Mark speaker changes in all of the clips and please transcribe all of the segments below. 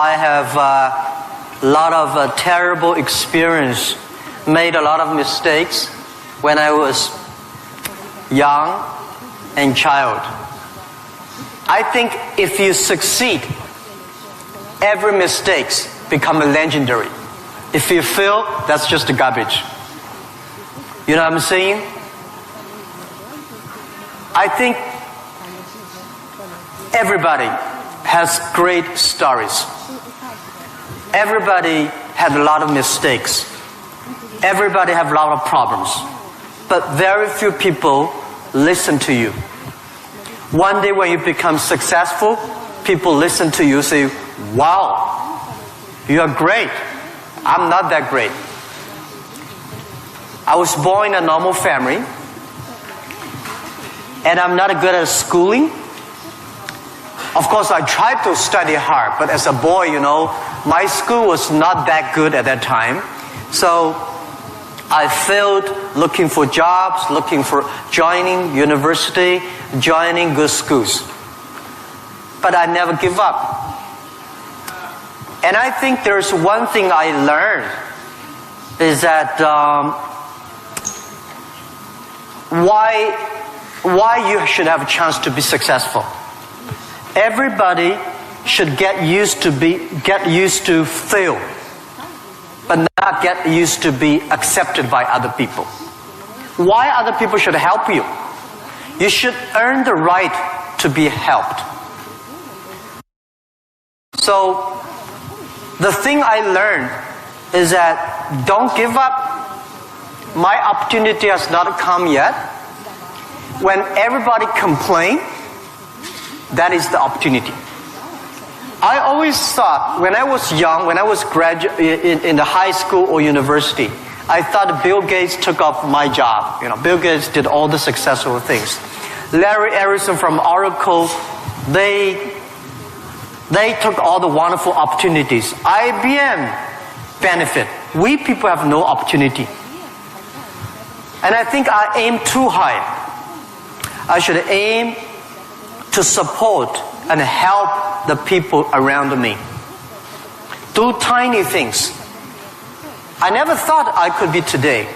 Speaker 1: I have a lot of terrible experience, made a lot of mistakes when I was young and child. I think if you succeed, every mistake becomes legendary. If you fail, that's just garbage. You know what I'm saying? I think everybody has great stories. Everybody had a lot of mistakes. Everybody have a lot of problems. But very few people listen to you. One day when you become successful, people listen to you, say, wow, you are great. I'm not that great. I was born in a normal family, and I'm not good at schooling. Of course, I tried to study hard, but as a boy, you know, my school was not that good at that time. So I failed looking for jobs, looking for joining university, joining good schools. But I never give up. And I think there's one thing I learned is that why you should have a chance to be successful. Everybody should get used to fail, but not get used to be accepted by other people. Why other people should help you? You should earn the right to be helped. So the thing I learned is that don't give up. My opportunity has not come yet. When everybody complains, that is the opportunity. I always thought when I was young, when I was in the high school or university, I thought Bill Gates took off my job. You know, Bill Gates did all the successful things. Larry Ellison from Oracle, they took all the wonderful opportunities. IBM benefit. We people have no opportunity. And I think I aim too high. I should aim to support and help the people around me. Do tiny things. I never thought I could be today.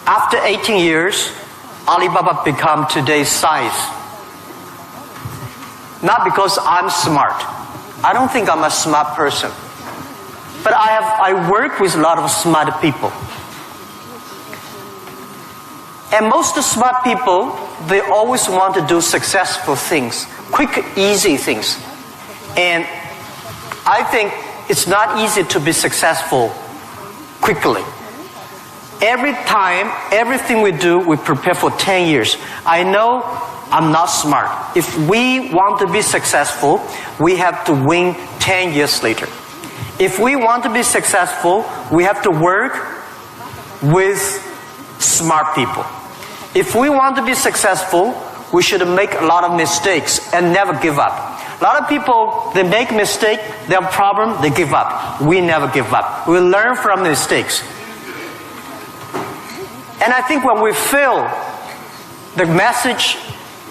Speaker 1: After 18 years, Alibaba become today's size. Not because I'm smart. I don't think I'm a smart person. But I work with a lot of smart people. And most smart people, they always want to do successful things, quick, easy things. And I think it's not easy to be successful quickly. Every time, everything we do, we prepare for 10 years. I know I'm not smart. If we want to be successful, we have to win 10 years later. If we want to be successful, we have to work with smart people. If we want to be successful, we should make a lot of mistakes and never give up. A lot of people, they make mistakes, they have a problem, they give up. We never give up. We learn from mistakes. And I think when we fail, the message,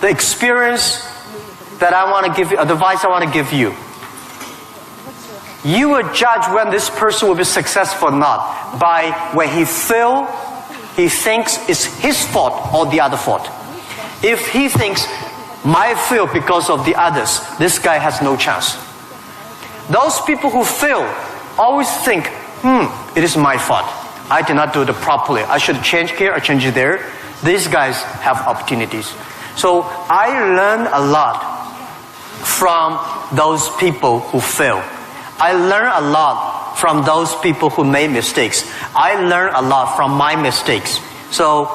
Speaker 1: the experience that I want to give you, advice I want to give you, you will judge when this person will be successful or not by when he fails, he thinks it's his fault or the other fault. If he thinks, my fail because of the others, this guy has no chance. Those people who fail always think, it is my fault. I did not do it properly. I should change here or change there. These guys have opportunities. So I learned a lot from those people who fail. I learned a lot from those people who made mistakes. I learned a lot from my mistakes. So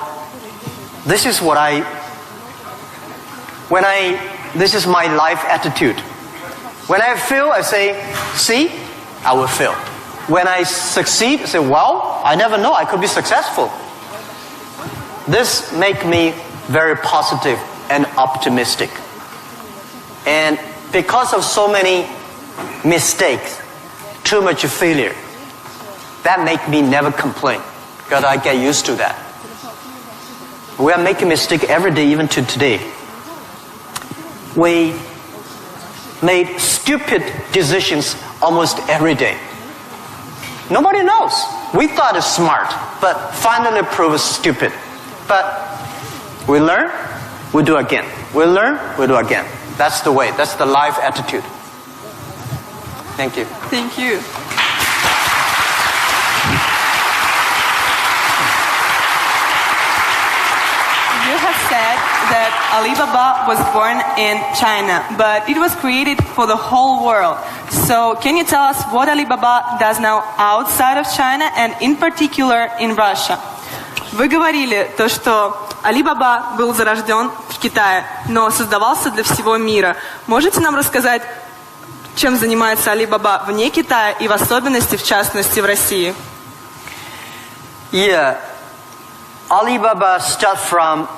Speaker 1: this is what this is my life attitude. When I fail, I say, see, I will fail. When I succeed, I say, well, I never know, I could be successful. This makes me very positive and optimistic. And because of so many mistakes, too much failure, that makes me never complain, because I get used to that. We are making mistakes every day, even to today. We made stupid decisions almost every day. Nobody knows. We thought it's smart, but finally proved stupid. But we learn, we do again. We learn, we do again. That's the way. That's the life attitude. Thank you.
Speaker 2: Thank you. You have said that Alibaba was born in China, but it was created for the whole world. So can you tell us what Alibaba does now outside of China and in particular in Russia? Вы говорили то, что Alibaba был зарожден в Китае, но создавался для всего мира. Можете нам рассказать, чем занимается Alibaba вне Китая и в особенности, в частности, в России?
Speaker 1: Yeah. Alibaba started from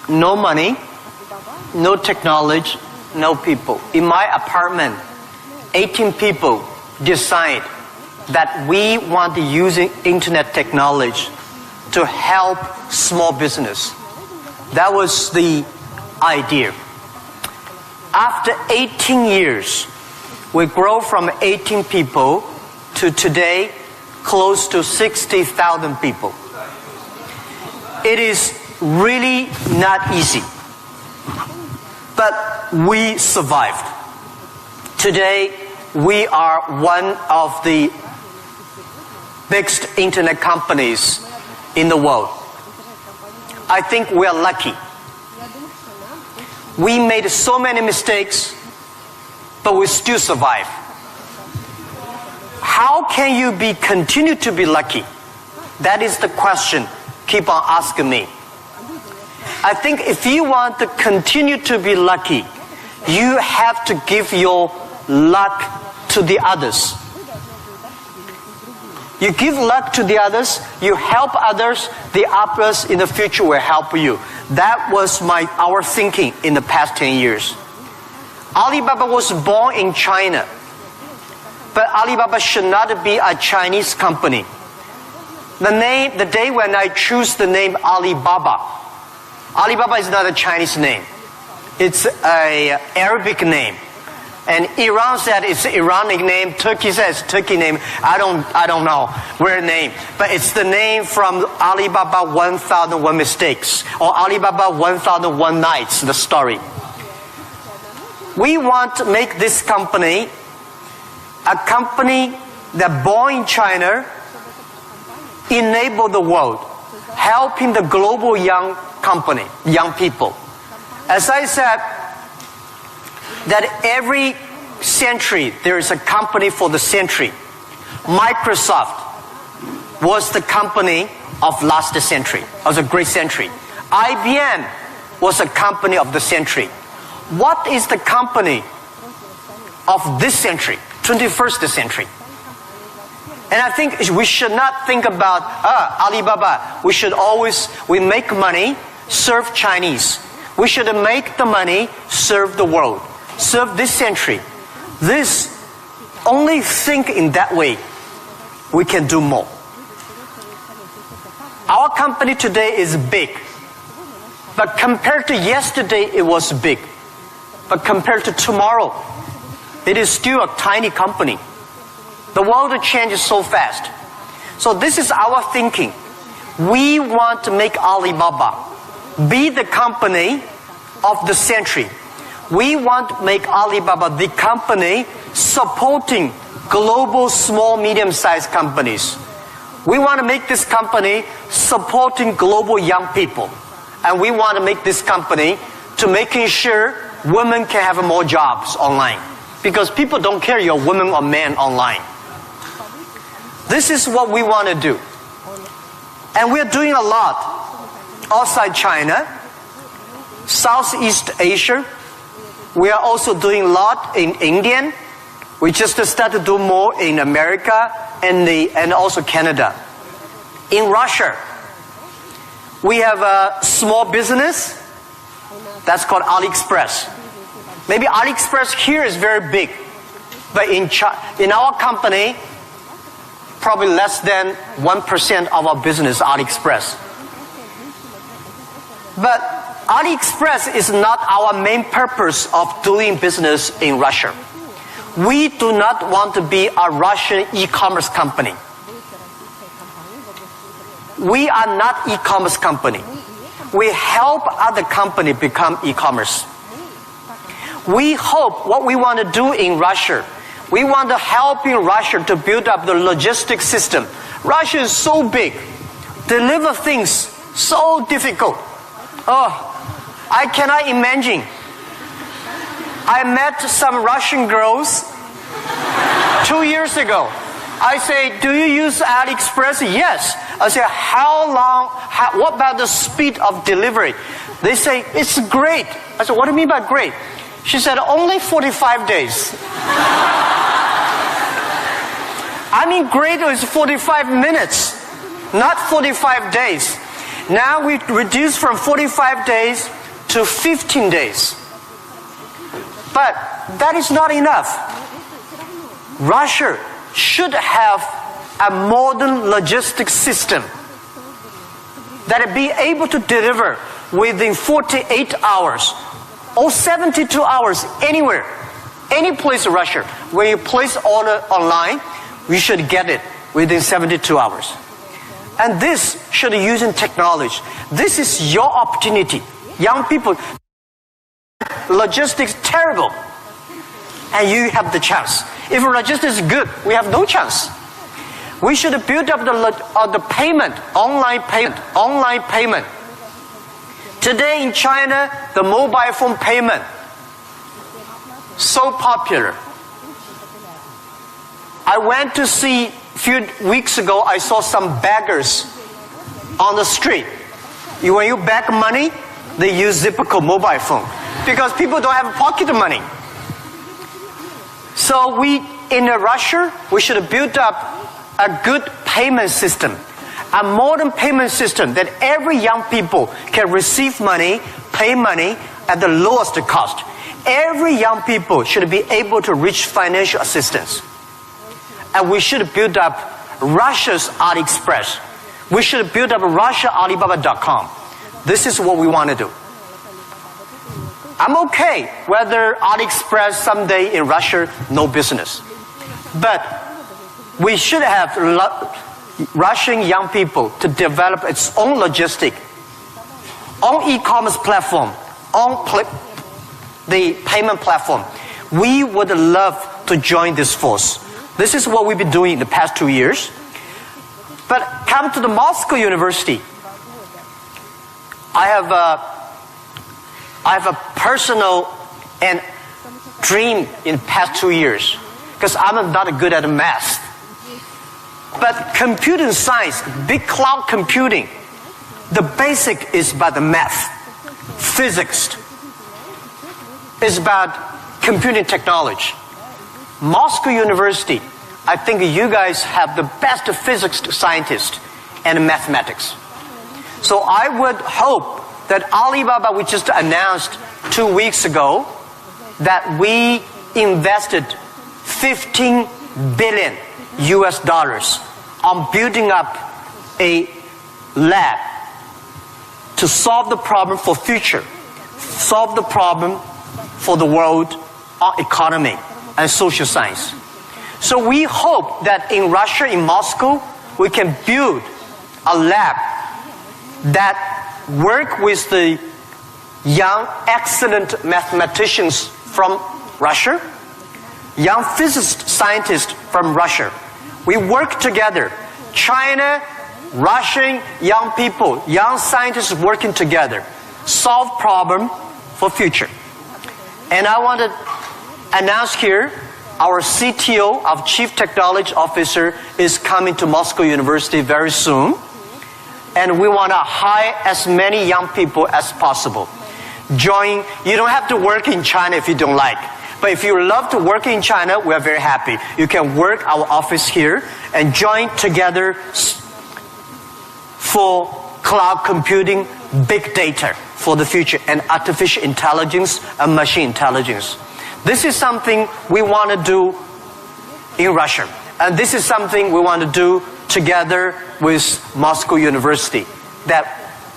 Speaker 1: no money, no technology, no people. In my apartment, 18 people decide that we want to use internet technology to help small business. That was the idea. After 18 years, we grow from 18 people to today close to 60,000 people. It is really not easy, but we survived. Today, we are one of the biggest internet companies in the world. I think we are lucky. We made so many mistakes, but we still survive. How can you continue to be lucky? That is the question. Keep on asking me. I think if you want to continue to be lucky, you have to give your luck to the others. You give luck to the others, you help others, the others in the future will help you. That was our thinking in the past 10 years. Alibaba was born in China, but Alibaba should not be a Chinese company. The day when I choose the name Alibaba, Alibaba is not a Chinese name. It's an Arabic name. And Iran said it's Iranic name. Turkey says Turkey name. I don't know where name. But it's the name from Alibaba 1001 Mistakes or Alibaba 1001 Nights, the story. We want to make this company a company that born in China, enable the world, helping the global young people. As I said, that every century there is a company for the century. Microsoft was the company of last century. It was a great century. IBM was a company of the century. What is the company of this century, 21st century? And I think we should not think about Alibaba. We make money, serve Chinese. We should make the money, serve the world. Serve this century. Only think in that way, we can do more. Our company today is big, but compared to yesterday, it was big. But compared to tomorrow, it is still a tiny company. The world changes so fast. So this is our thinking. We want to make Alibaba be the company of the century. We want to make Alibaba the company supporting global small, medium-sized companies. We want to make this company supporting global young people. And we want to make this company to making sure women can have more jobs online. Because people don't care you're woman or man online. This is what we want to do. And we're doing a lot outside China, Southeast Asia. We are also doing a lot in India. We just started to do more in America and also Canada. In Russia, we have a small business that's called AliExpress. Maybe AliExpress here is very big, but in our company, probably less than 1% of our business is AliExpress. But AliExpress is not our main purpose of doing business in Russia. We do not want to be a Russian e-commerce company. We are not e-commerce company. We help other company become e-commerce. We hope what we want to do in Russia, we want to help in Russia to build up the logistics system. Russia is so big. Deliver things so difficult. Oh, I cannot imagine. I met some Russian girls 2 years ago. I say, do you use AliExpress? Yes. I say, what about the speed of delivery? They say, it's great. I said, what do you mean by great? She said, only 45 days. I mean, great is 45 minutes, not 45 days. Now we reduce from 45 days to 15 days. But that is not enough. Russia should have a modern logistics system that will be able to deliver within 48 hours or 72 hours anywhere, any place in Russia. When you place order online, we should get it within 72 hours. And this should be using technology. This is your opportunity. Young people, logistics terrible, and you have the chance. If logistics is good, we have no chance. We should build up the payment, online payment. Today in China, the mobile phone payment, so popular. I went to see, a few weeks ago, I saw some beggars on the street. When you beg money, they use Zipco mobile phone because people don't have pocket money. So in Russia, we should build up a good payment system, a modern payment system that every young people can receive money, pay money at the lowest cost. Every young people should be able to reach financial assistance. And we should build up Russia's AliExpress. We should build up Russia Alibaba.com. This is what we want to do. I'm okay whether AliExpress someday in Russia, no business. But we should have Russian young people to develop its own logistic, own e-commerce platform, own the payment platform. We would love to join this force. This is what we've been doing in the past 2 years. But come to the Moscow University. I have a personal and dream in the past 2 years because I'm not good at math. But computing science, big cloud computing, the basic is about the math. Physics is about computing technology. Moscow University, I think you guys have the best physics scientists and mathematics. So I would hope that Alibaba, we just announced 2 weeks ago that we invested $15 billion on building up a lab to solve the problem for future, solve the problem for the world economy and social science. So we hope that in Russia, in Moscow, we can build a lab that work with the young, excellent mathematicians from Russia, young physicist scientists from Russia. We work together. China, Russian young people, young scientists working together, solve problem for future. And I want to announce here, our CTO, our Chief Technology Officer, is coming to Moscow University very soon. And we want to hire as many young people as possible. Join. You don't have to work in China if you don't like. But if you love to work in China, we are very happy. You can work our office here and join together for cloud computing, big data for the future, and artificial intelligence and machine intelligence. This is something we want to do in Russia. And this is something we want to do together with Moscow University. That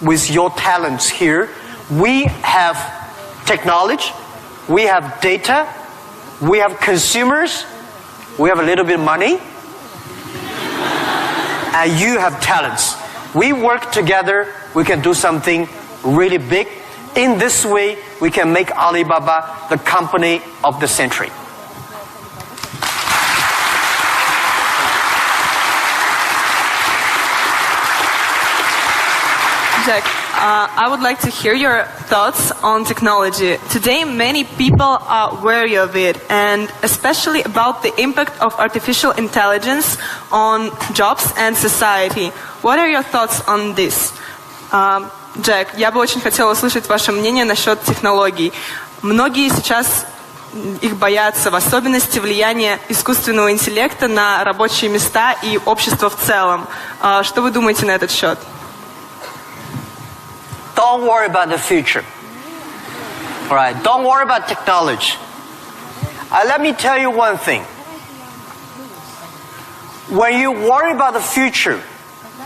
Speaker 1: with your talents here, We have technology, we have data, we have consumers, we have a little bit of money, and you have talents. We work together, we can do something really big. In this way, we can make Alibaba the company of the century.
Speaker 2: Jack, I would like to hear your thoughts on technology. Today, many people are wary of it, and especially about the impact of artificial intelligence on jobs and society. What are your thoughts on this? Джек, я бы очень хотела услышать ваше мнение насчет технологий. Многие сейчас их боятся, в особенности влияния искусственного интеллекта на рабочие места и общество в целом. Что вы думаете на этот счет?
Speaker 1: Don't worry about the future. All right, don't worry about technology. Let me tell you one thing. When you worry about the future,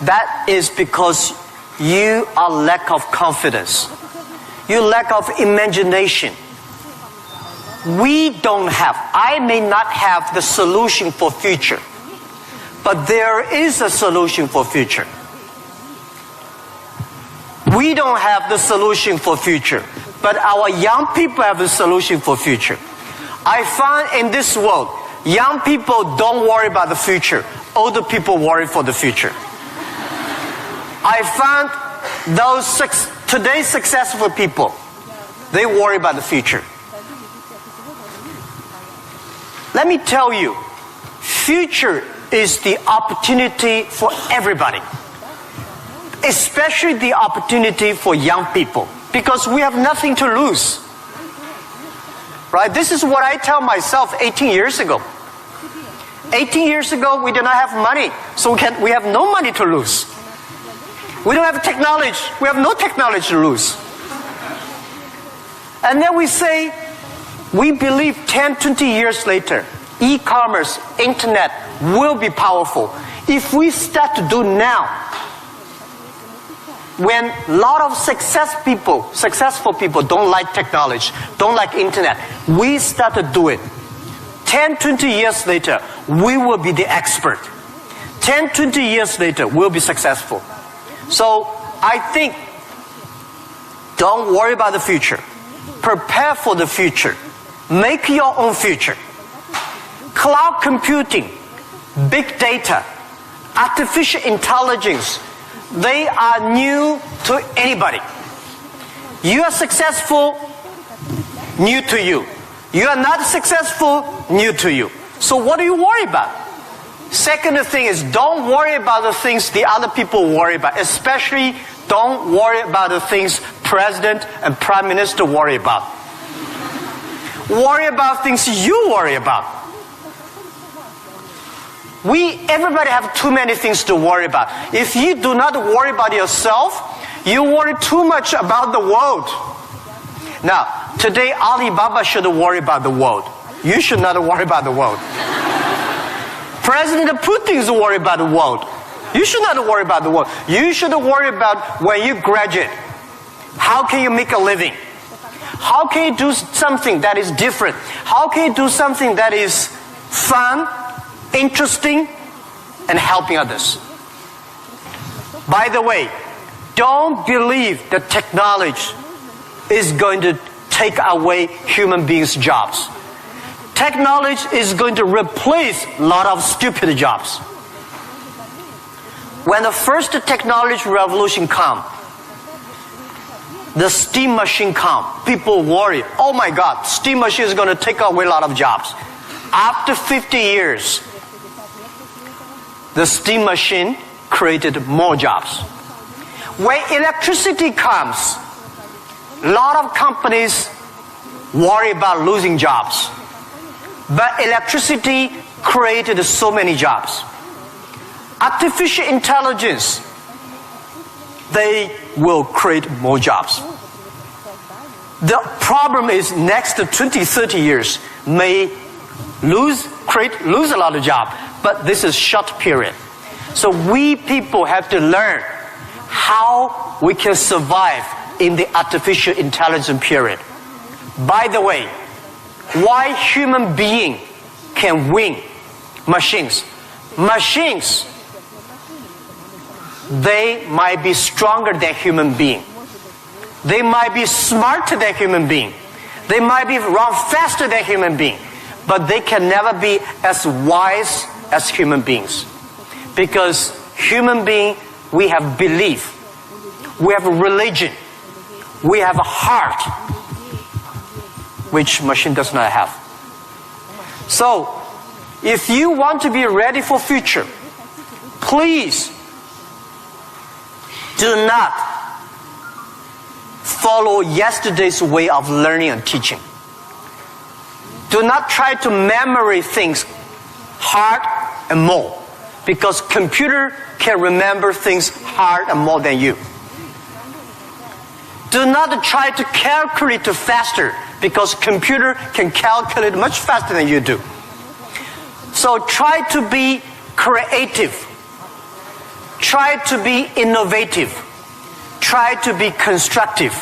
Speaker 1: that is because you are lack of confidence. You lack of imagination. We don't have, I may not have the solution for future, but there is a solution for future. We don't have the solution for future, but our young people have the solution for future. I find in this world, young people don't worry about the future. Older people worry for the future. I found those today's successful people, they worry about the future. Let me tell you, future is the opportunity for everybody. Especially the opportunity for young people, because we have nothing to lose. Right? This is what I tell myself 18 years ago. 18 years ago, we did not have money, so we have no money to lose. We don't have technology, we have no technology to lose. And then we say, we believe 10, 20 years later, e-commerce, internet will be powerful. If we start to do now, when a lot of successful people don't like technology, don't like internet, we start to do it. 10, 20 years later, we will be the expert. 10, 20 years later, we'll be successful. So I think, don't worry about the future. Prepare for the future. Make your own future. Cloud computing, big data, artificial intelligence, they are new to anybody. You are successful, new to you. You are not successful, new to you. So what do you worry about? Second thing is, don't worry about the things the other people worry about. Especially, don't worry about the things President and Prime Minister worry about. Worry about things you worry about. Everybody have too many things to worry about. If you do not worry about yourself, you worry too much about the world. Now, today Alibaba should worry about the world. You should not worry about the world. President Putin is worried about the world. You should not worry about the world. You should worry about when you graduate. How can you make a living? How can you do something that is different? How can you do something that is fun, interesting, and helping others? By the way, don't believe that technology is going to take away human beings' jobs. Technology is going to replace a lot of stupid jobs. When the first technology revolution came, the steam machine came, people worry, oh my God, steam machine is going to take away a lot of jobs. After 50 years, the steam machine created more jobs. When electricity comes, a lot of companies worry about losing jobs. But electricity created so many jobs. Artificial intelligence, they will create more jobs. The problem is next 20, 30 years may lose a lot of jobs, but this is short period. So we people have to learn how we can survive in the artificial intelligence period. By the way, why human being can win machines? Machines, they might be stronger than human being. They might be smarter than human being. They might be run faster than human being. But they can never be as wise as human beings. Because human being, we have belief. We have a religion. We have a heart, which machine does not have. So, if you want to be ready for future, please do not follow yesterday's way of learning and teaching. Do not try to memorize things hard and more, because computer can remember things hard and more than you. Do not try to calculate faster, because computer can calculate much faster than you do. So try to be creative. Try to be innovative. Try to be constructive.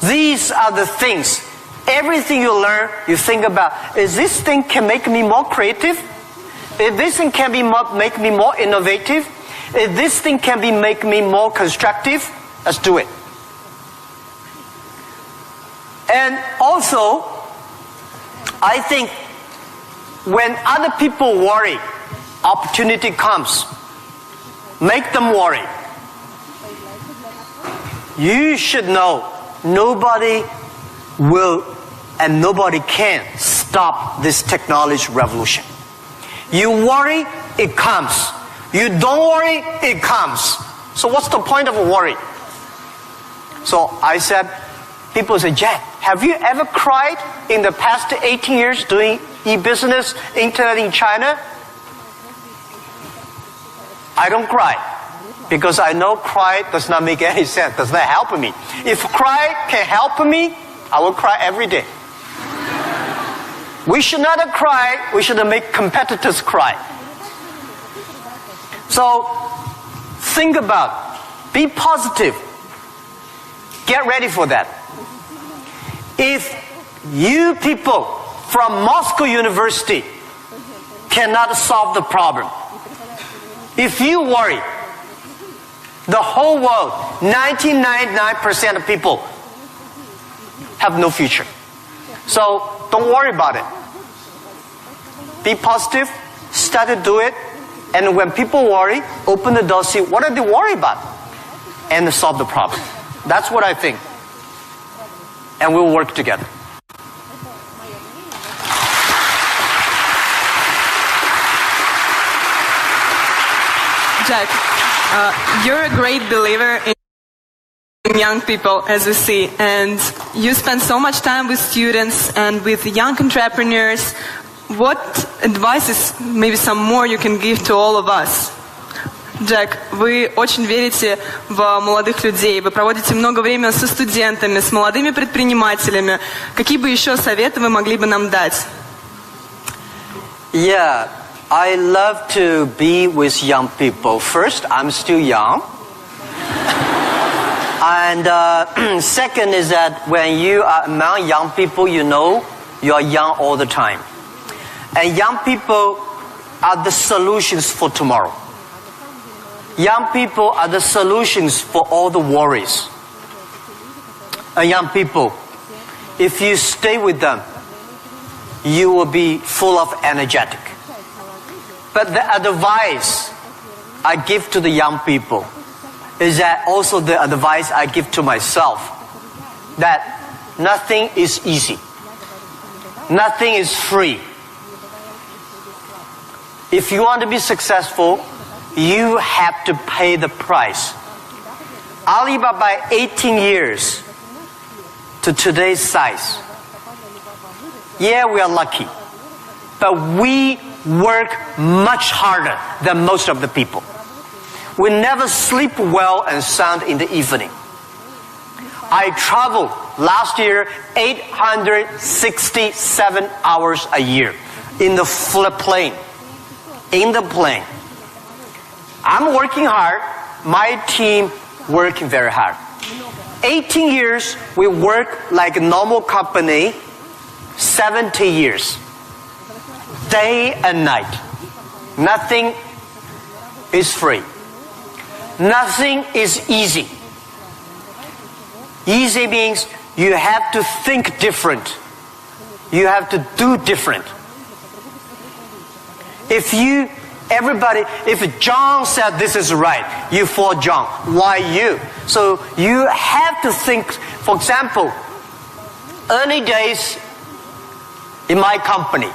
Speaker 1: These are the things. Everything you learn, you think about, is this thing can make me more creative? If this thing can make me more innovative? If this thing can make me more constructive? Let's do it. And also, I think when other people worry, opportunity comes. Make them worry. You should know nobody will and nobody can stop this technology revolution. You worry, it comes. You don't worry, it comes. So what's the point of worry? So I said, people say, Jack, have you ever cried in the past 18 years doing e-business, internet in China? I don't cry, because I know cry does not make any sense, does not help me. If cry can help me, I will cry every day. We should not cry, we should make competitors cry. So, think about, be positive, get ready for that. If you people from Moscow University cannot solve the problem, if you worry, the whole world, 99% of people have no future. So don't worry about it. Be positive, start to do it, and when people worry, open the door, see what are they worried about, and solve the problem. That's what I think. And we'll work together.
Speaker 2: Jack, you're a great believer in young people, as we see, and you spend so much time with students and with young entrepreneurs. What advices, maybe some more, you can give to all of us? Джек, вы очень верите в молодых людей, вы проводите много времени со студентами, с молодыми предпринимателями. Какие бы еще советы вы могли бы нам дать?
Speaker 1: Yeah, I love to be with young people. First, I'm still young. And second is that when you are among young people, you know you are young all the time. And young people are the solutions for tomorrow. Young people are the solutions for all the worries. And young people, if you stay with them, you will be full of energetic. But the advice I give to the young people is that also the advice I give to myself, that nothing is easy. Nothing is free. If you want to be successful, you have to pay the price. Alibaba, 18 years to today's size. Yeah, we are lucky. But we work much harder than most of the people. We never sleep well and sound in the evening. I traveled last year 867 hours a year in the plane. In the plane. I'm working hard. My team working very hard. 18 years, we work like a normal company, 70 years. Day and night. Nothing is free. Nothing is easy. Easy means you have to think different. You have to do different. If John said this is right, you follow John. Why you? So you have to think. For example, early days in my company,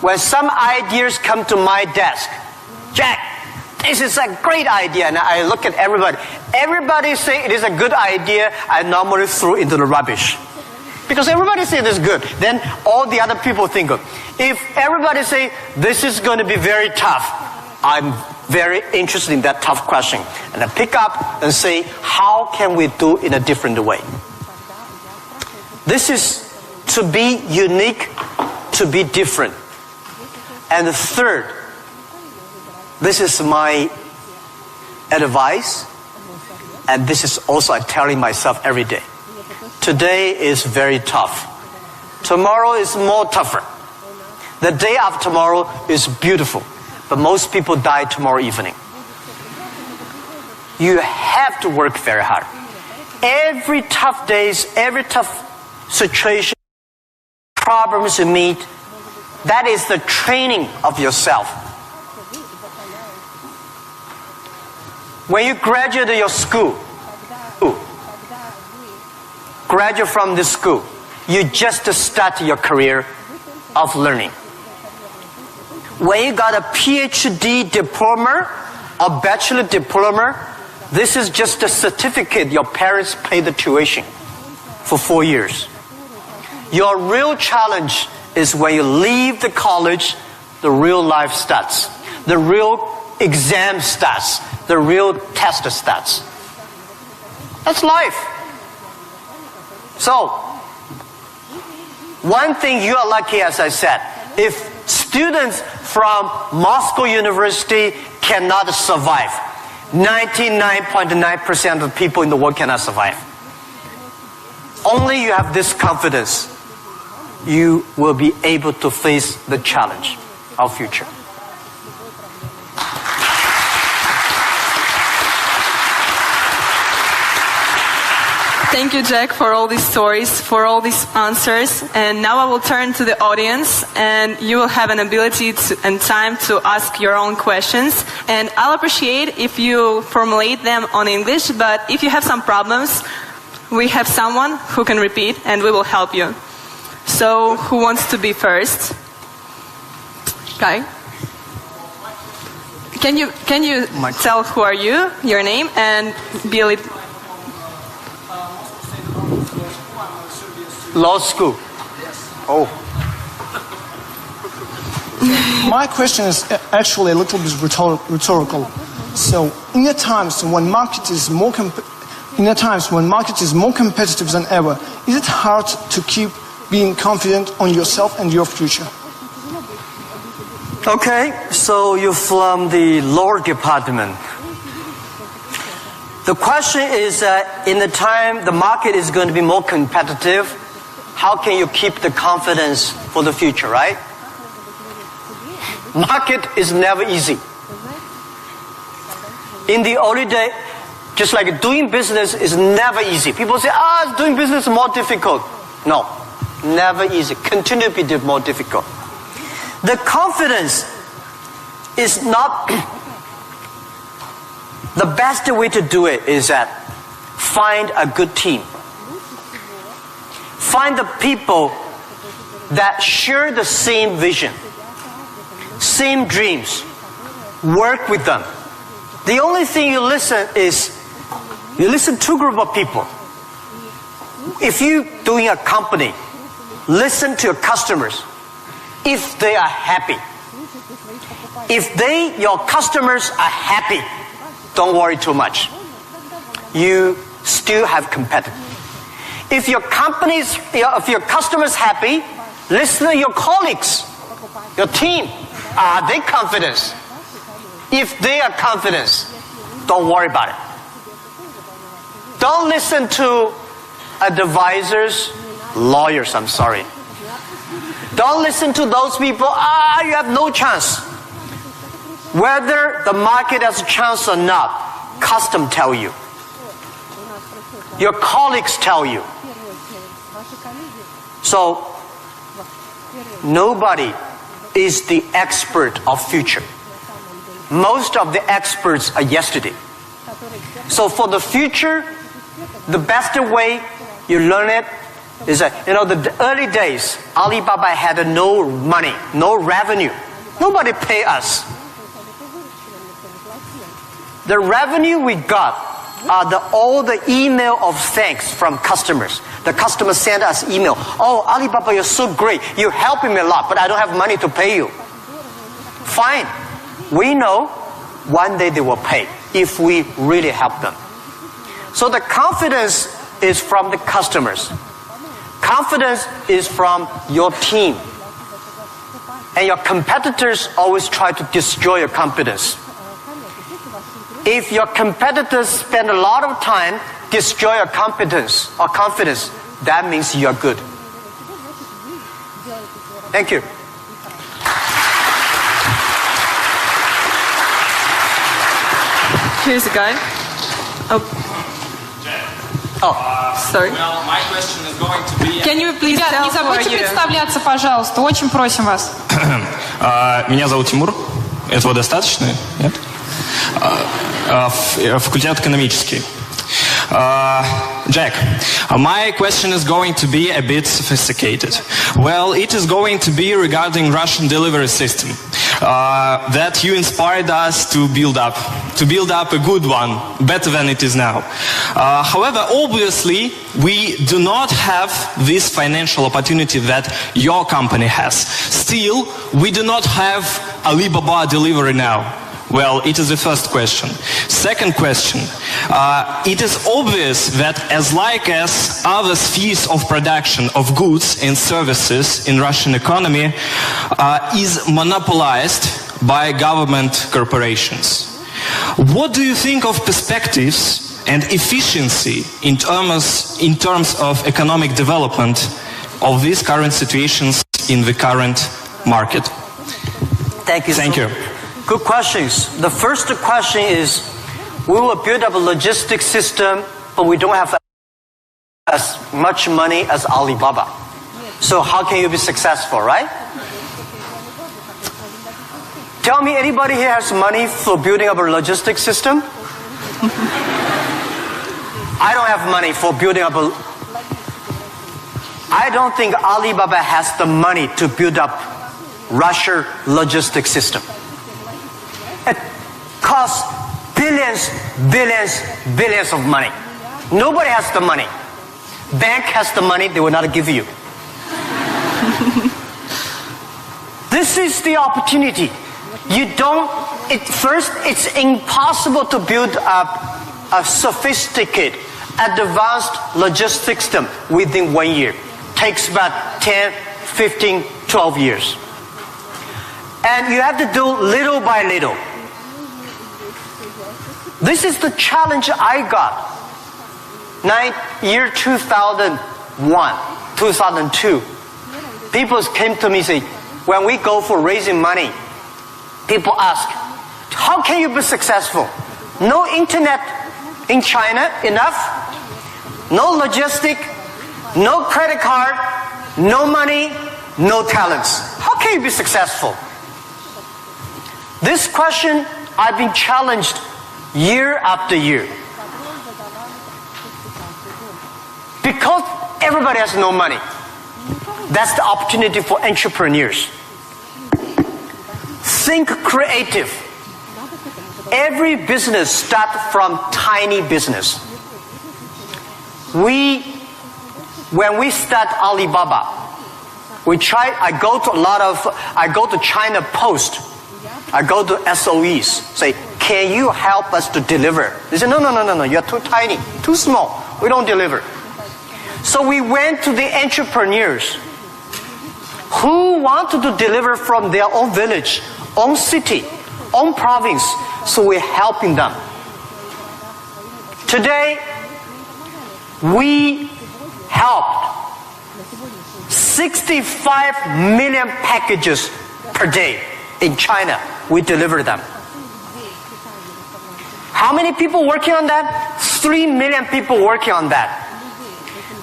Speaker 1: when some ideas come to my desk, Jack, this is a great idea, and I look at everybody. Everybody say it is a good idea. I normally throw into the rubbish. Because everybody say this is good. Then all the other people think of. If everybody say this is going to be very tough, I'm very interested in that tough question. And I pick up and say, how can we do it in a different way? This is to be unique, to be different. And the third, this is my advice, and this is also I'm telling myself every day. Today is very tough. Tomorrow is more tougher. The day after tomorrow is beautiful, but most people die tomorrow evening. You have to work very hard. Every tough days, every tough situation, problems you meet, that is the training of yourself. When you graduate your school, graduate from this school, you just start your career of learning. When you got a PhD diploma or bachelor diploma, this is just a certificate your parents paid the tuition for 4 years. Your real challenge is when you leave the college, the real life starts. The real exam starts. The real test starts. That's life. So, one thing you are lucky, as I said, if students from Moscow University cannot survive, 99.9% of people in the world cannot survive. Only you have this confidence, you will be able to face the challenge of future.
Speaker 2: Thank you, Jack, for all these stories, for all these answers. And now I will turn to the audience, and you will have an ability and time to ask your own questions. And I'll appreciate if you formulate them on English, but if you have some problems, we have someone who can repeat, and we will help you. So, who wants to be first? Okay. Can you tell who are you, your name, and be a little...
Speaker 1: Law school. Oh.
Speaker 3: My question is actually a little bit rhetorical. So, in the times when market is more competitive than ever, is it hard to keep being confident on yourself and your future?
Speaker 1: Okay, so you're from the law department. The question is, in the time the market is going to be more competitive, how can you keep the confidence for the future, right? Market is never easy. In the early day, just like doing business is never easy. People say, doing business is more difficult. No, never easy. Continue to be more difficult. The confidence is not... The best way to do it is that find a good team. Find the people that share the same vision, same dreams. Work with them. The only thing you listen to a group of people. If you're doing a company, listen to your customers. If they are happy. If your customers are happy, don't worry too much. You still have competitors. If your customers happy, listen to your colleagues, your team. Are they confident? If they are confident, don't worry about it. Don't listen to advisors, lawyers, I'm sorry. Don't listen to those people, you have no chance. Whether the market has a chance or not, custom tell you. Your colleagues tell you. So, nobody is the expert of future. Most of the experts are yesterday. So for the future, the best way you learn it is that, the early days, Alibaba had no money, no revenue. Nobody pay us. The revenue we got are all the email of thanks from customers. The customers send us email. Oh, Alibaba, you're so great. You're helping me a lot, but I don't have money to pay you. Fine. We know one day they will pay if we really help them. So the confidence is from the customers. Confidence is from your team. And your competitors always try to destroy your confidence. If your competitors spend a lot of time destroy your confidence, that means you're good. Thank you.
Speaker 2: Here's a guy. Sorry.
Speaker 4: Well, my question is going to be...
Speaker 2: Can you please
Speaker 5: Ребят,
Speaker 2: tell
Speaker 5: не
Speaker 2: who are
Speaker 5: забудьте
Speaker 2: you?
Speaker 5: представляться, пожалуйста. Очень просим вас.
Speaker 4: Меня зовут Тимур. Этого достаточно? Нет? Факультет экономический. Jack, my question is going to be a bit sophisticated. Well, it is going to be regarding Russian delivery system that you inspired us to build up a good one, better than it is now. However, obviously, we do not have this financial opportunity that your company has. Still, we do not have Alibaba delivery now. Well, it is the first question. Second question, it is obvious that as other spheres of production of goods and services in Russian economy is monopolized by government corporations. What do you think of perspectives and efficiency in terms of economic development of these current situations in the current market?
Speaker 1: Thank you.
Speaker 4: Thank you.
Speaker 1: Good questions. The first question is, we will build up a logistics system, but we don't have as much money as Alibaba. So how can you be successful, right? Tell me, anybody here has money for building up a logistics system? I don't have money for building up I don't think Alibaba has the money to build up Russia logistics system. It costs billions of money. Nobody has the money. Bank has the money, they will not give you. This is the opportunity. It's impossible to build up a sophisticated, advanced logistics system within 1 year. Takes about 10, 15, 12 years. And you have to do little by little. This is the challenge I got. Year 2001, 2002. People came to me and say, when we go for raising money, people ask, how can you be successful? No internet in China enough, no logistic, no credit card, no money, no talents. How can you be successful? This question I've been challenged year after year. Because everybody has no money. That's the opportunity for entrepreneurs. Think creative. Every business starts from tiny business. When we start Alibaba, I go to China Post. I go to SOEs, say, can you help us to deliver? They say, no, you're too tiny, too small. We don't deliver. So we went to the entrepreneurs who wanted to deliver from their own village, own city, own province. So we're helping them. Today, We helped 65 million packages per day in China. We deliver them. How many people working on that? 3 million people working on that.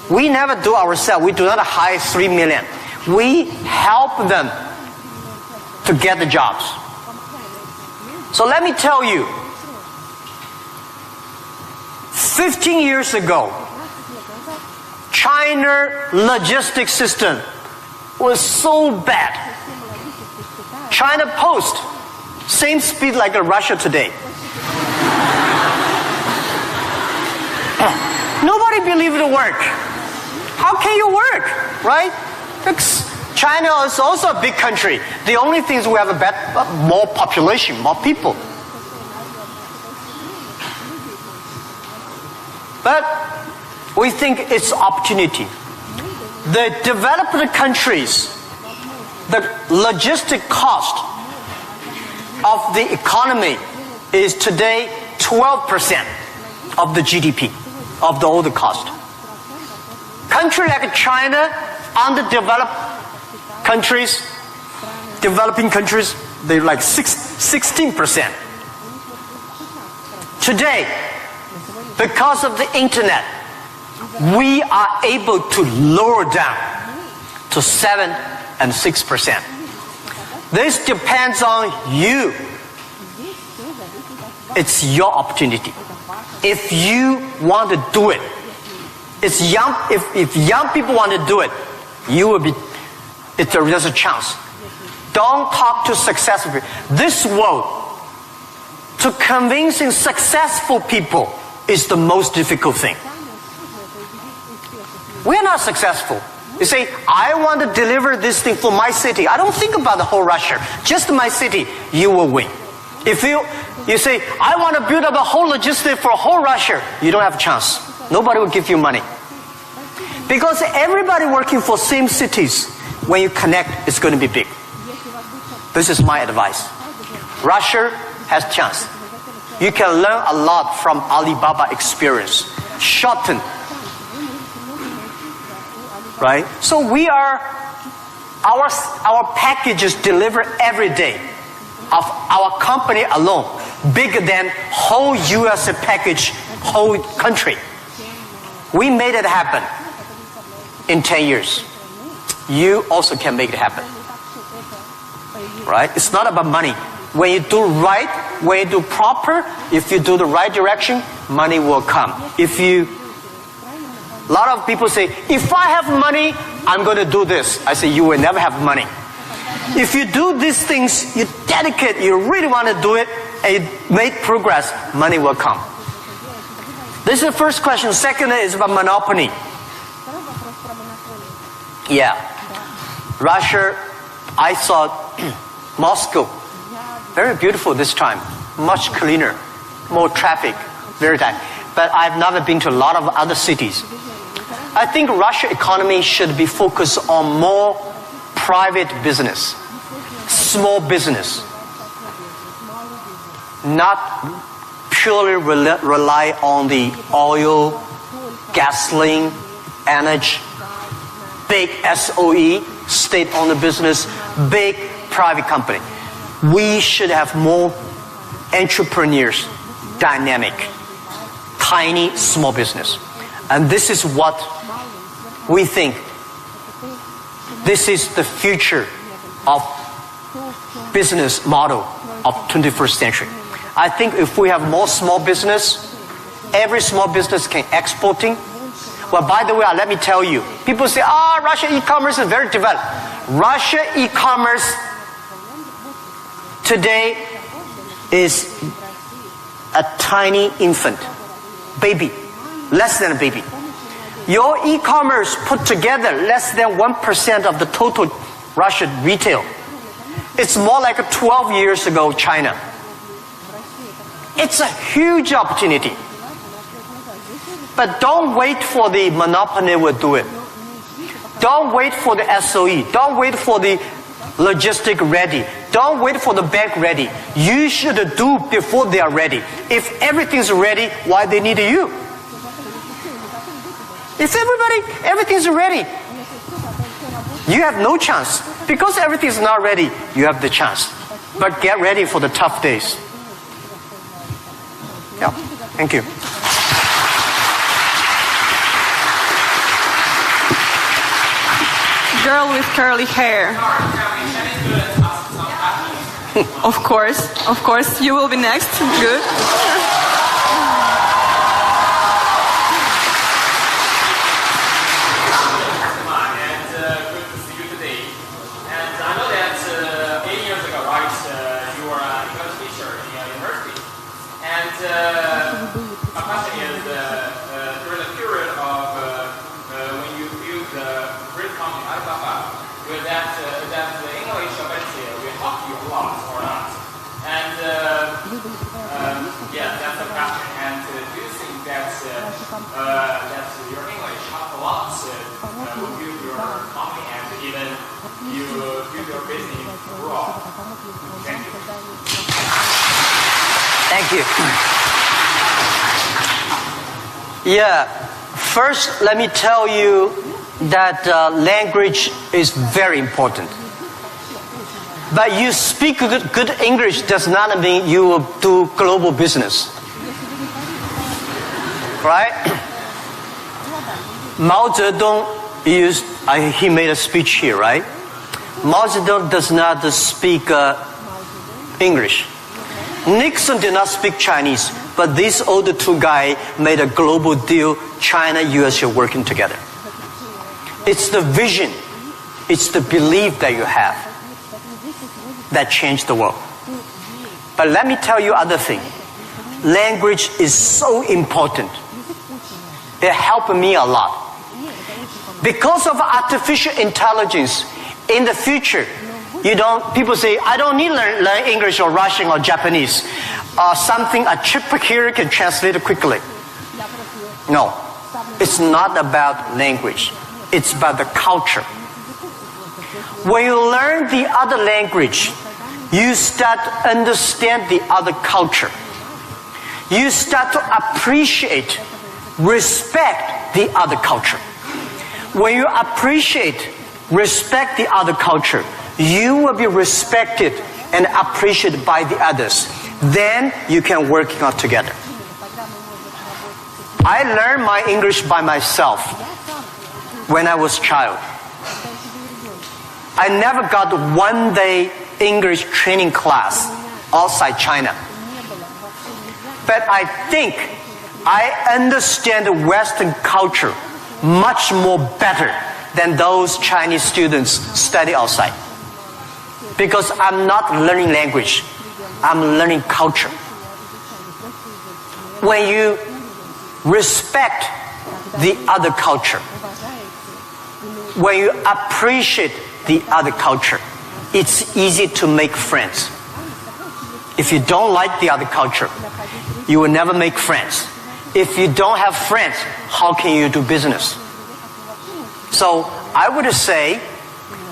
Speaker 1: We never do ourselves. We do not hire 3 million. We help them to get the jobs. So let me tell you, 15 years ago, China logistics system was so bad. China Post, same speed like Russia today. Nobody believed it work. How can you work, right? Because China is also a big country. The only thing is we have more population, more people. But we think it's opportunity. The developed countries, the logistic cost of the economy is today 12% of the GDP, of the older cost. Country like China, underdeveloped countries, developing countries, they're like 16%. Today, because of the internet, we are able to lower down to 7 and 6%. This depends on you. It's your opportunity. If you want to do it, it's young. If young people want to do it, you will be. There's a chance. Don't talk to successful people. This world, to convincing successful people is the most difficult thing. We're not successful. You say, I want to deliver this thing for my city. I don't think about the whole Russia. Just my city, you will win. If you say, I want to build up a whole logistic for whole Russia, you don't have a chance. Nobody will give you money. Because everybody working for same cities, when you connect, it's going to be big. This is my advice. Russia has chance. You can learn a lot from Alibaba experience. Shorten. Right? So our packages deliver every day of our company alone, bigger than whole US package, whole country. We made it happen in 10 years. You also can make it happen. Right? It's not about money. When you do right, when you do proper, if you do the right direction, money will come. A lot of people say, if I have money, I'm going to do this. I say, you will never have money. If you do these things, you dedicate, you really want to do it, and you make progress, money will come. This is the first question. Second is about monopoly. Yeah. Russia, I saw Moscow. Very beautiful this time. Much cleaner. More traffic. Very tight. But I've never been to a lot of other cities. I think Russian economy should be focused on more private business, small business, not purely rely on the oil, gasoline, energy, big SOE, state-owned business, big private company. We should have more entrepreneurs, dynamic, tiny, small business. And this is what we think. This is the future of business model of 21st century. I think if we have more small business, every small business can exporting. Well, by the way, let me tell you, people say, Russia e-commerce is very developed. Russia e-commerce today is a tiny infant, baby, less than a baby. Your e-commerce put together less than 1% of the total Russian retail. It's more like 12 years ago China. It's a huge opportunity. But don't wait for the monopoly will do it. Don't wait for the SOE. Don't wait for the logistic ready. Don't wait for the bank ready. You should do before they are ready. If everything's ready, why they need you? If everything's ready, you have no chance. Because everything's not ready, you have the chance. But get ready for the tough days. Yeah, thank you.
Speaker 2: Girl with curly hair. Of course, you will be next. Good.
Speaker 6: My question is, during the period of when you build the great company Alibaba, with that the English ability will help you a lot or not? And yeah, that's the question. And do you think that that your English helped a lot will build your company and even you build your business abroad? Thank you.
Speaker 1: Thank you. Yeah, first let me tell you that language is very important. But you speak good English does not mean you will do global business. Right? Mao Zedong he made a speech here, right? Mao Zedong does not speak English. Nixon did not speak Chinese, but these older two guys made a global deal. China, US are working together. It's the vision, it's the belief that you have that changed the world. But let me tell you other thing. Language is so important. It helped me a lot. Because of artificial intelligence, in the future, people say, I don't need to learn English or Russian or Japanese. A chip here can translate it quickly. No, it's not about language. It's about the culture. When you learn the other language, you start to understand the other culture. You start to appreciate, respect the other culture. When you appreciate, respect the other culture, you will be respected and appreciated by the others. Then you can work out together. I learned my English by myself when I was a child. I never got 1 day English training class outside China. But I think I understand the Western culture much more better than those Chinese students study outside. Because I'm not learning language, I'm learning culture. When you respect the other culture, when you appreciate the other culture, it's easy to make friends. If you don't like the other culture, you will never make friends. If you don't have friends, how can you do business? So I would say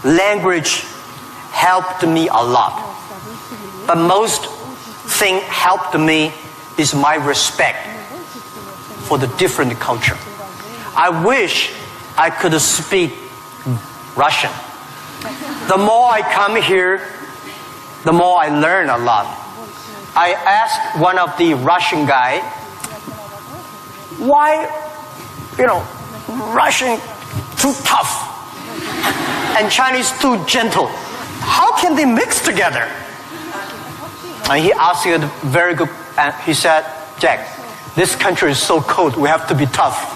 Speaker 1: language helped me a lot. But most thing helped me is my respect for the different culture. I wish I could speak Russian. The more I come here, the more I learn a lot. I asked one of the Russian guy, why, Russian too tough and Chinese too gentle? How can they mix together? And he asked me a very good, and he said, Jack, this country is so cold, we have to be tough.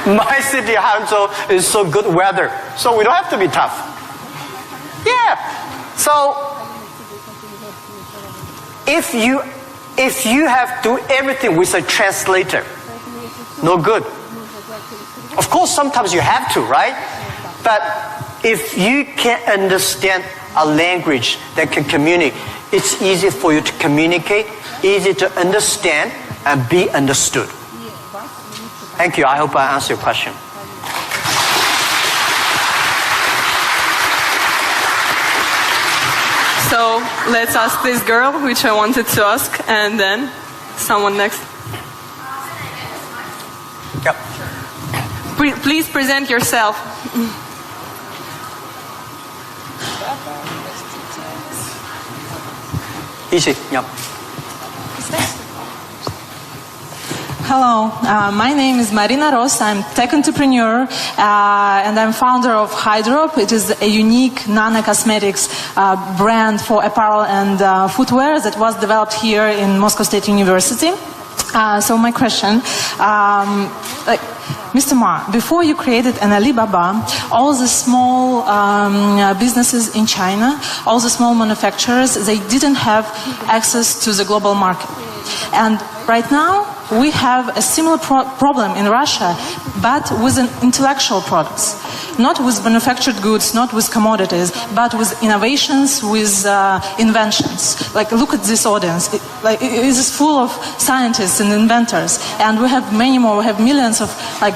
Speaker 1: My city, Hangzhou, is so good weather, so we don't have to be tough. Yeah. So, if you have to do everything with a translator, no good. Of course, sometimes you have to, right? But if you can understand a language that can communicate, it's easy for you to communicate, easy to understand, and be understood. Thank you. I hope I answered your question.
Speaker 2: So let's ask this girl, which I wanted to ask, and then someone next.
Speaker 1: Yep.
Speaker 2: Please present yourself.
Speaker 1: Easy. Yep.
Speaker 5: Hello, my name is Marina Ross. I'm tech entrepreneur and I'm founder of Hydrop. It is a unique nano-cosmetics brand for apparel and footwear that was developed here in Moscow State University. So my question, Mr. Ma, before you created an Alibaba, all the small businesses in China, all the small manufacturers, they didn't have access to the global market. And right now, we have a similar problem in Russia, but with intellectual products. Not with manufactured goods, not with commodities, but with innovations, with inventions. Like, look at this audience. It is full of scientists and inventors. And we have many more. We have millions of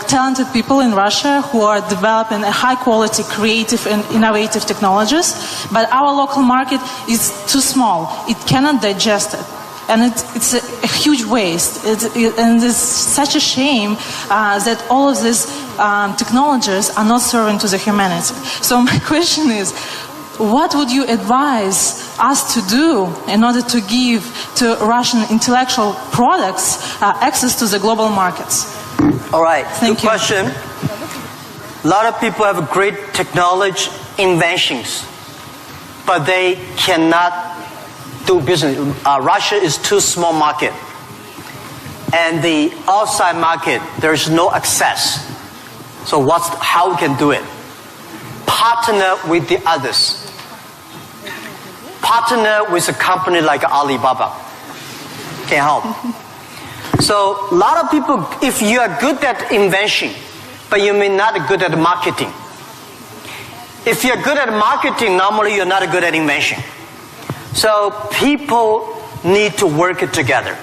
Speaker 5: talented people in Russia who are developing a high-quality, creative and innovative technologies. But our local market is too small. It cannot digest it. And it's a huge waste. And it's such a shame that all of these technologies are not serving to the humanity. So my question is, what would you advise us to do in order to give to Russian intellectual products access to the global markets?
Speaker 1: All right.
Speaker 5: Thank you.
Speaker 1: Good question. A lot of people have great technology inventions, but they cannot do business. Russia is too small market, and the outside market there's no access. So how we can do it? Partner with the others. Partner with a company like Alibaba. Can help. So a lot of people, if you are good at invention, but you may not be good at marketing. If you're good at marketing, normally you're not good at invention. So people need to work together.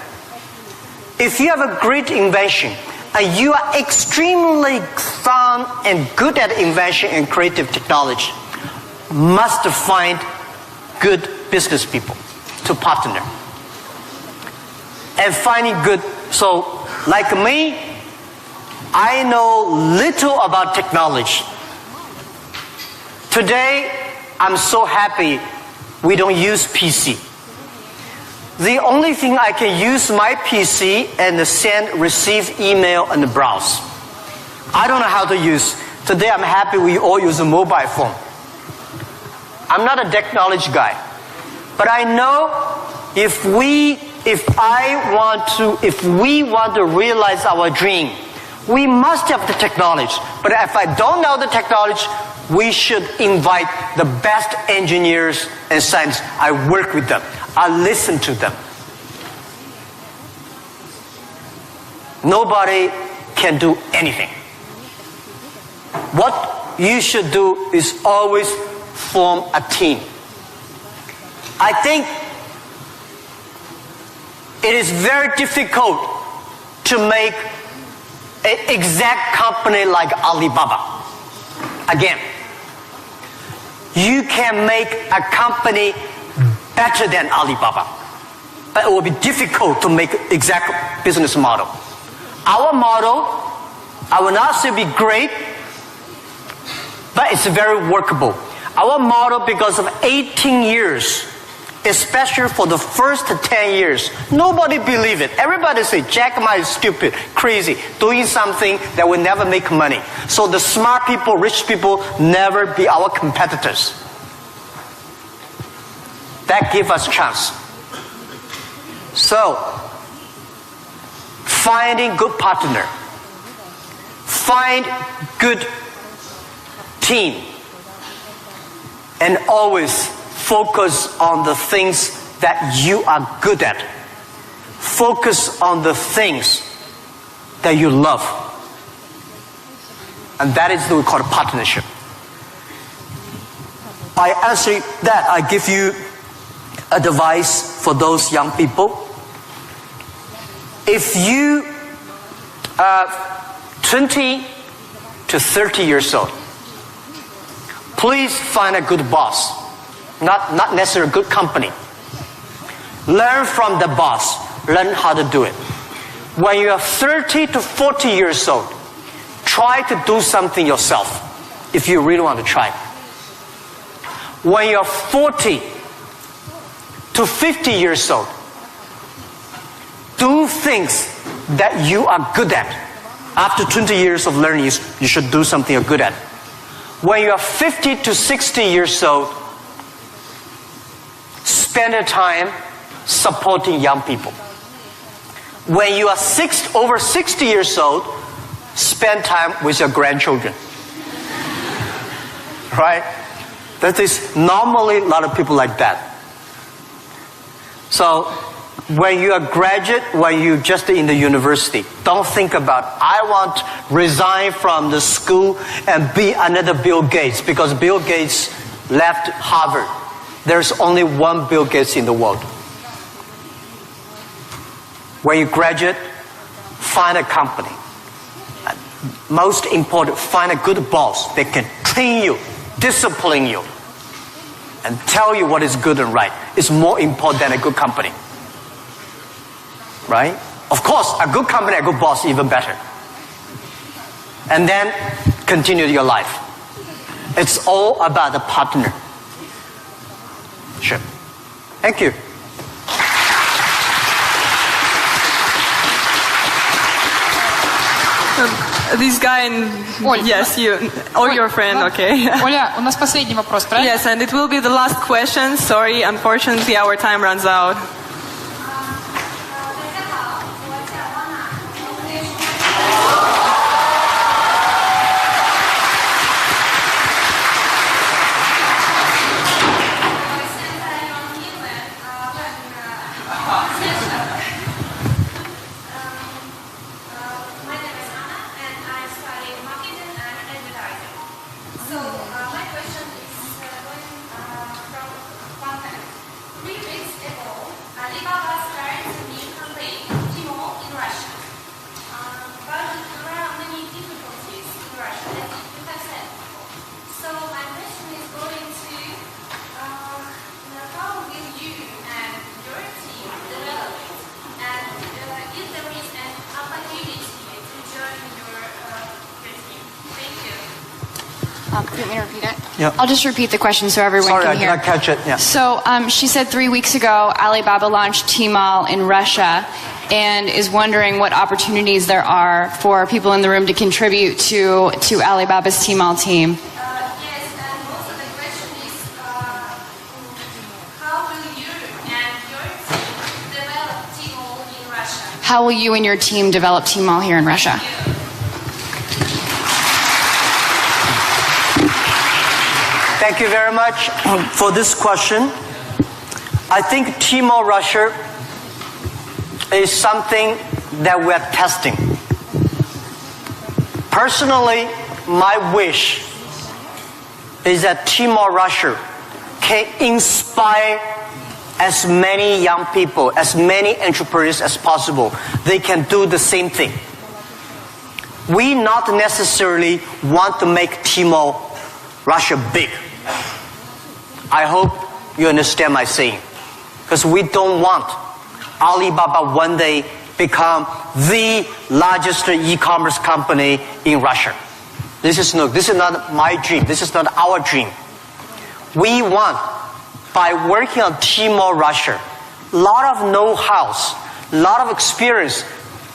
Speaker 1: If you have a great invention and you are extremely fun and good at invention and creative technology, must find good business people to partner. And finding good, so like me, I know little about technology. Today, I'm so happy we don't use PC. The only thing I can use my PC and receive email and browse. I don't know how to use. Today I'm happy we all use a mobile phone. I'm not a technology guy. But I know if we want to realize our dream, we must have the technology. But if I don't know the technology, we should invite the best engineers and scientists. I work with them. I listen to them. Nobody can do anything. What you should do is always form a team. I think it is very difficult to make an exact company like Alibaba. Again, you can make a company better than Alibaba, but it will be difficult to make exact business model. Our model, I will not say be great, but it's very workable. Our model, because of 18 years, especially for the first 10 years, nobody believed it. Everybody say, Jack Ma is stupid, crazy, doing something that will never make money. So the smart people, rich people, never be our competitors. That give us chance. So, finding good partner, find good team, and always focus on the things that you are good at. Focus on the things that you love. And that is what we call a partnership. By answering that, I give you advice for those young people. If you are 20 to 30 years old, please find a good boss. Not necessarily a good company. Learn from the boss. Learn how to do it. When you are 30 to 40 years old, try to do something yourself if you really want to try. When you are 40 to 50 years old, do things that you are good at. After 20 years of learning, you should do something you're good at. When you are 50 to 60 years old, spend your time supporting young people. When you are over 60 years old, spend time with your grandchildren. Right? That is normally a lot of people like that. So, when you are graduate, when you just in the university, don't think about, I want to resign from the school and be another Bill Gates, because Bill Gates left Harvard. There's only one Bill Gates in the world. When you graduate, find a company. Most important, find a good boss that can train you, discipline you, and tell you what is good and right. It's more important than a good company. Right? Of course, a good company, a good boss, even better. And then continue your life. It's all about the partner. Sure. Thank you.
Speaker 2: This guy in...
Speaker 7: Оль,
Speaker 2: Yes, you. Or your friend, okay.
Speaker 7: Оля, у нас последний вопрос, правильно?
Speaker 2: Yes, and it will be the last question. Sorry, unfortunately, our time runs out.
Speaker 7: Do you want me to repeat it?
Speaker 1: Yeah.
Speaker 7: I'll just repeat the question so everyone
Speaker 1: Sorry,
Speaker 7: can hear.
Speaker 1: I did not catch it. Yeah.
Speaker 7: So she said 3 weeks ago, Alibaba launched Tmall in Russia and is wondering what opportunities there are for people in the room to contribute to Alibaba's Tmall team.
Speaker 8: Yes, and also the question is, how will you and your team develop Tmall in Russia?
Speaker 7: How will you and your team develop Tmall here in Russia?
Speaker 1: Thank you very much for this question. I think Tmall Russia is something that we're testing. Personally, my wish is that Tmall Russia can inspire as many young people, as many entrepreneurs as possible. They can do the same thing. We not necessarily want to make Tmall Russia big. I hope you understand my saying. Because we don't want Alibaba one day become the largest e-commerce company in Russia. This is not my dream. This is not our dream. We want, by working on Tmall Russia, a lot of know-hows, a lot of experience,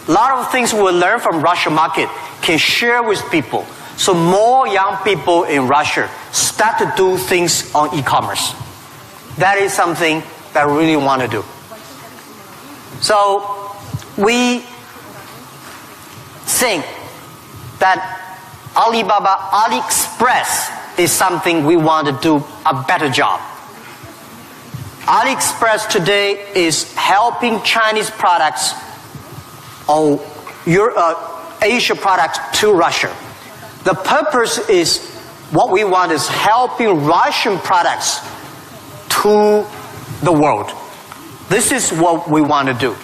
Speaker 1: a lot of things we learn from Russian market can share with people. So more young people in Russia start to do things on e-commerce. That is something that I really want to do. So we think that Alibaba, AliExpress is something we want to do a better job. AliExpress today is helping Chinese products or Asia products to Russia. The purpose is, what we want is helping Russian products to the world. This is what we want to do.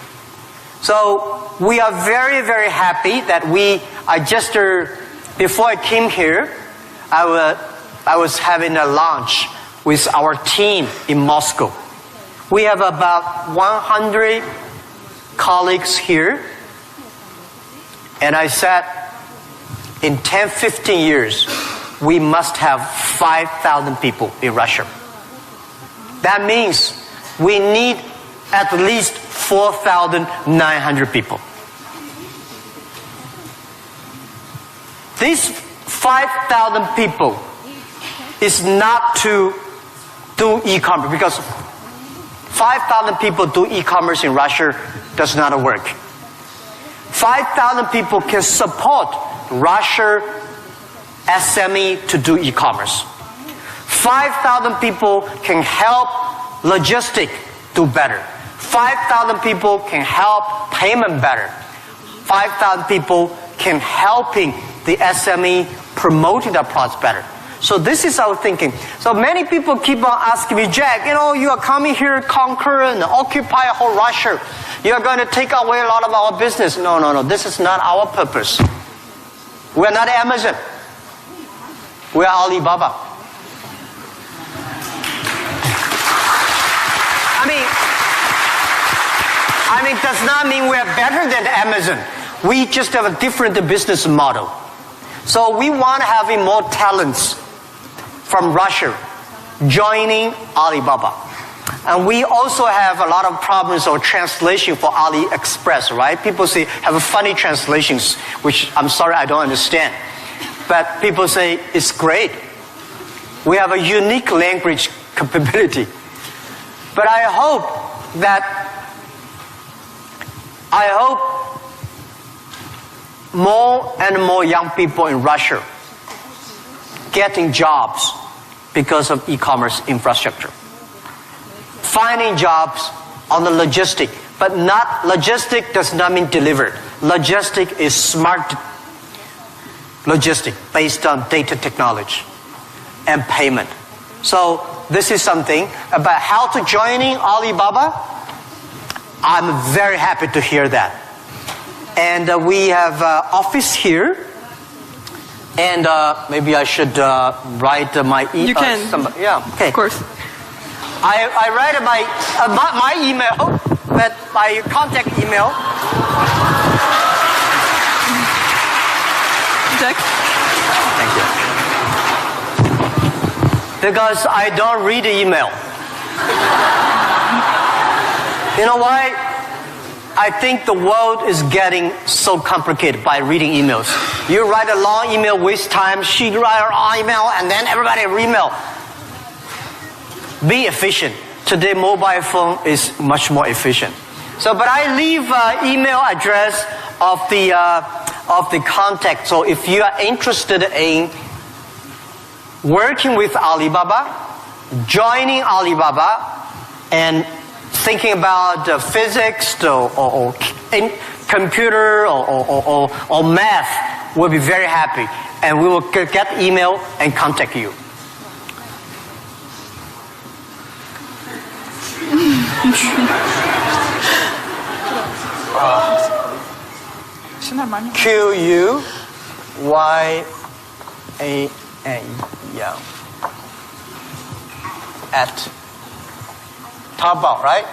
Speaker 1: So we are very, very happy that before I came here, I was having a lunch with our team in Moscow. We have about 100 colleagues here, And I said, in 10, 15 years, we must have 5,000 people in Russia. That means we need at least 4,900 people. These 5,000 people is not to do e-commerce, because 5,000 people do e-commerce in Russia does not work. 5,000 people can support Russia SME to do e-commerce. 5,000 people can help logistics do better. 5,000 people can help payment better. 5,000 people can helping the SME promoting their products better. So this is our thinking. So many people keep on asking me, Jack, you are coming here, conquer and occupy whole Russia. You are going to take away a lot of our business. No. This is not our purpose. We are not Amazon. We are Alibaba. I mean, does not mean we are better than Amazon. We just have a different business model. So we want to have more talents from Russia joining Alibaba. And we also have a lot of problems of translation for AliExpress, right? People say have funny translations, which I'm sorry I don't understand. But people say it's great. We have a unique language capability. But I hope more and more young people in Russia getting jobs because of e-commerce infrastructure. Finding jobs on the logistic, but not logistic does not mean delivered. Logistic is smart logistic based on data technology and payment. So this is something about how to joining Alibaba. I'm very happy to hear that. And we have office here. And maybe I should write my email.
Speaker 2: You can.
Speaker 1: Yeah, okay.
Speaker 2: Of course.
Speaker 1: I write my email, but my contact email.
Speaker 2: Jack?
Speaker 1: Thank you. Because I don't read the email. You know why? I think the world is getting so complicated by reading emails. You write a long email, waste time. She write her long email, and then everybody email. Be efficient. Today, mobile phone is much more efficient. So, but I leave email address of the contact. So, if you are interested in working with Alibaba, joining Alibaba, and thinking about physics or computer or math, we'll be very happy. And we will get email and contact you. QUYAN, yeah. At Taobao, right?